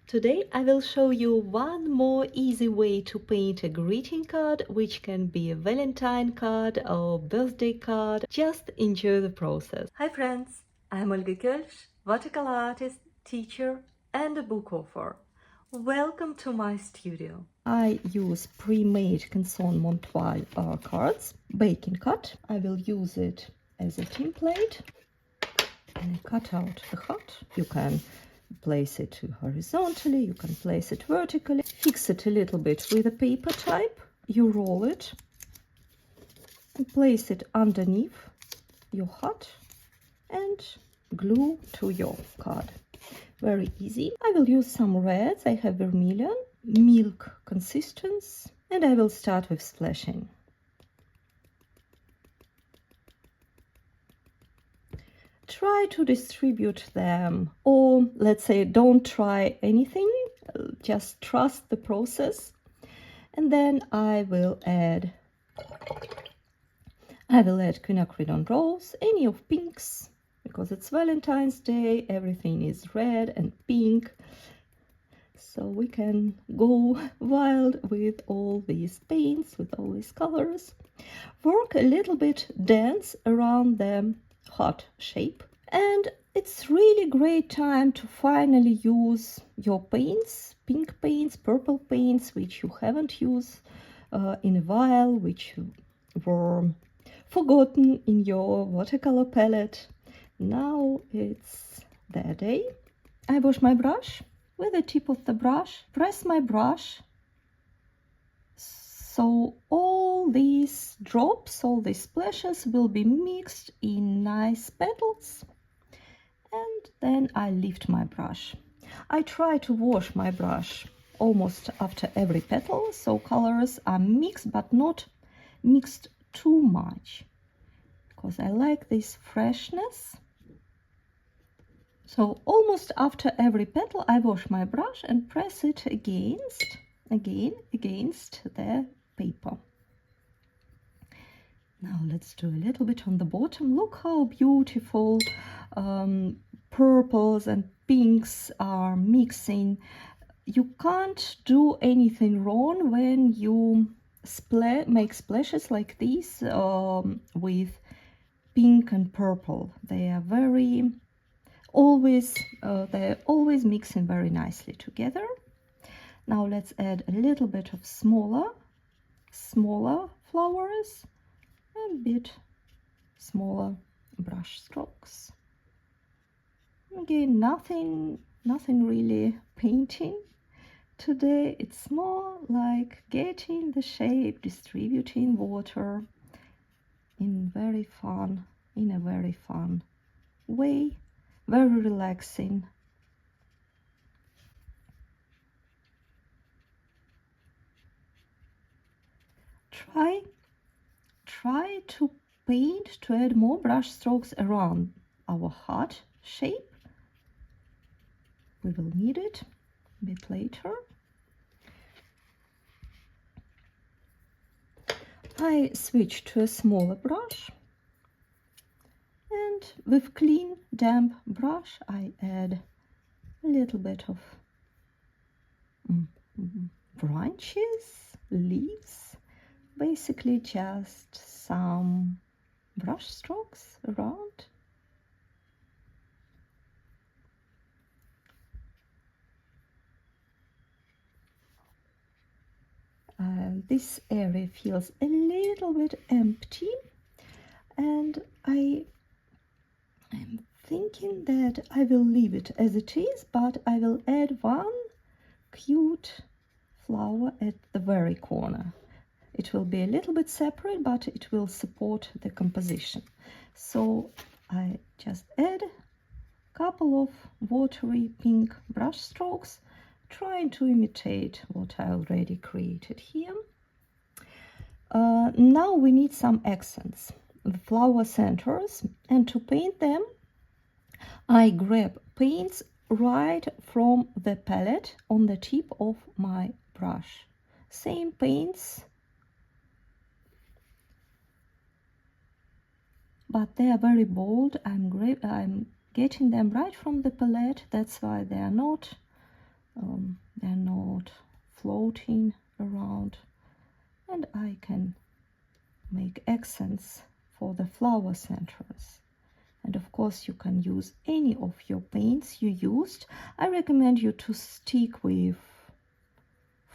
Today I will show you one more easy way to paint a greeting card, which can be a Valentine card or birthday card. Just enjoy the process. Hi friends, I'm Olga Koelsch, watercolor artist, teacher and a book author. Welcome to my studio. I use pre-made Canson Montval cards, baking cut. I will use it as a template. And cut out the heart. You can place it horizontally, you can place it vertically, fix it a little bit with a paper type. You roll it and place it underneath your heart and glue to your card. Very easy. I will use some reds. I have vermilion, milk consistency, and I will start with splashing. Try to distribute them, or let's say don't try anything, just trust the process. And then I will add quinacridone rose, any of pinks, because it's Valentine's Day, everything is red and pink, so we can go wild with all these paints, with all these colors. Work a little bit dense around the heart shape, and it's really great time to finally use your paints, pink paints, purple paints, which you haven't used in a while, which were forgotten in your watercolor palette. Now it's their day. I wash my brush with the tip of the brush, press my brush so all these drops, all these splashes will be mixed in nice petals, and then I lift my brush. I try to wash my brush almost after every petal, so colors are mixed but not mixed too much, because I like this freshness. So almost after every petal I wash my brush and press it against the paper. Now let's do a little bit on the bottom. Look how beautiful purples and pinks are mixing. You can't do anything wrong when you make splashes like this with pink and purple. They're always mixing very nicely together. Now let's add a little bit of smaller flowers, a bit smaller brush strokes. Again, nothing really painting today. It's more like getting the shape, distributing water in a very fun way, very relaxing. Try to paint, to add more brush strokes around our heart shape. We will need it a bit later. I switch to a smaller brush, and with clean, damp brush I add a little bit of branches, leaves, basically just some brush strokes around. This area feels a little bit empty, and I am thinking that I will leave it as it is, but I will add one cute flower at the very corner. It will be a little bit separate, but it will support the composition. So I just add a couple of watery pink brush strokes, trying to imitate what I already created here. Now we need some accents, the flower centers, and to paint them I grab paints right from the palette on the tip of my brush. Same paints, but they are very bold. I'm getting them right from the palette, that's why they are not they're not floating around, and I can make accents for the flower centers. And of course you can use any of your paints you used. I recommend you to stick with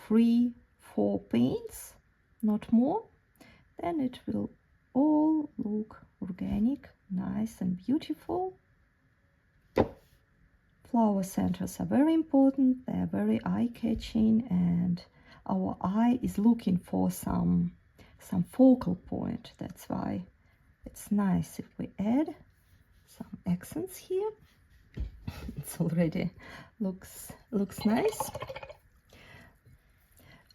3-4 paints, not more. Then it will all look organic, nice and beautiful. Flower centers are very important, they are very eye-catching, and our eye is looking for some focal point. That's why it's nice if we add some accents here. It's already looks nice.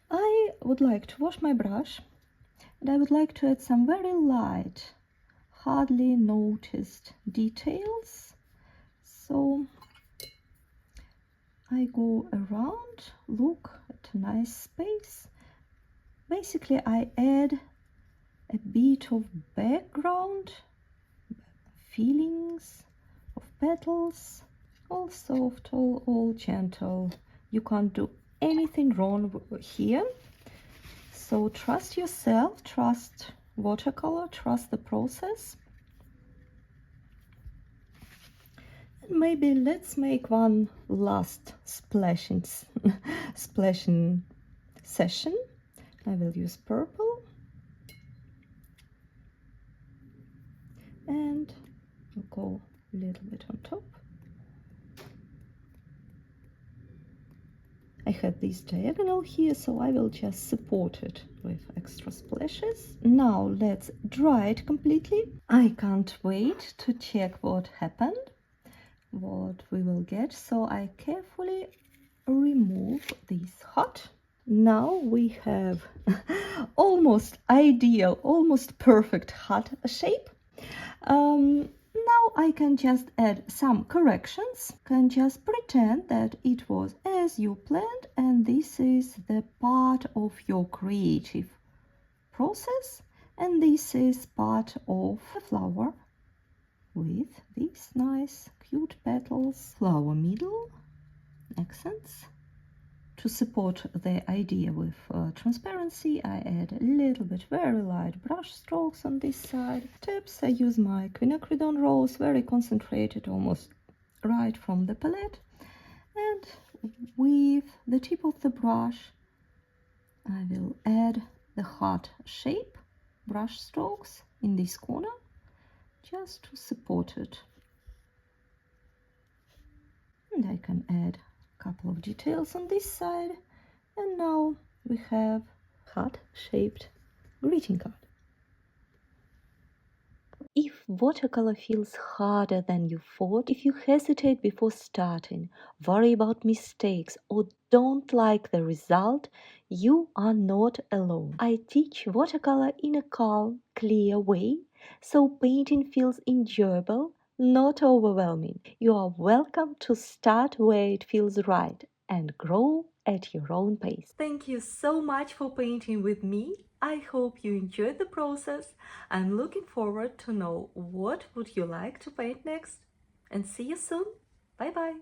I would like to wash my brush, and I would like to add some very light, hardly noticed details. So I go around, look at a nice space. Basically I add a bit of background, feelings of petals, all soft, all gentle. You can't do anything wrong here. So trust yourself, trust watercolor, trust the process. And maybe let's make one last splashing session. I will use purple and I'll go a little bit on top. I had this diagonal here, so I will just support it with extra splashes. Now let's dry it completely. I can't wait to check what happened, what we will get. So I carefully remove this hot. Now we have almost ideal, almost perfect heart shape. Now I can just add some corrections, can just pretend that it was as you planned, and this is the part of your creative process, and this is part of the flower with these nice cute petals, flower middle, accents. To support the idea with transparency, I add a little bit very light brush strokes on this side. Tips, I use my quinacridone rose, very concentrated, almost right from the palette. And with the tip of the brush, I will add the heart shape brush strokes in this corner, just to support it. And I can add couple of details on this side, and now we have heart-shaped greeting card. If watercolor feels harder than you thought, if you hesitate before starting, worry about mistakes, or don't like the result, you are not alone. I teach watercolor in a calm, clear way, so painting feels enjoyable, not overwhelming. You are welcome to start where it feels right and grow at your own pace. Thank you so much for painting with me. I hope you enjoyed the process. I'm looking forward to know what would you like to paint next. And see you soon. Bye bye.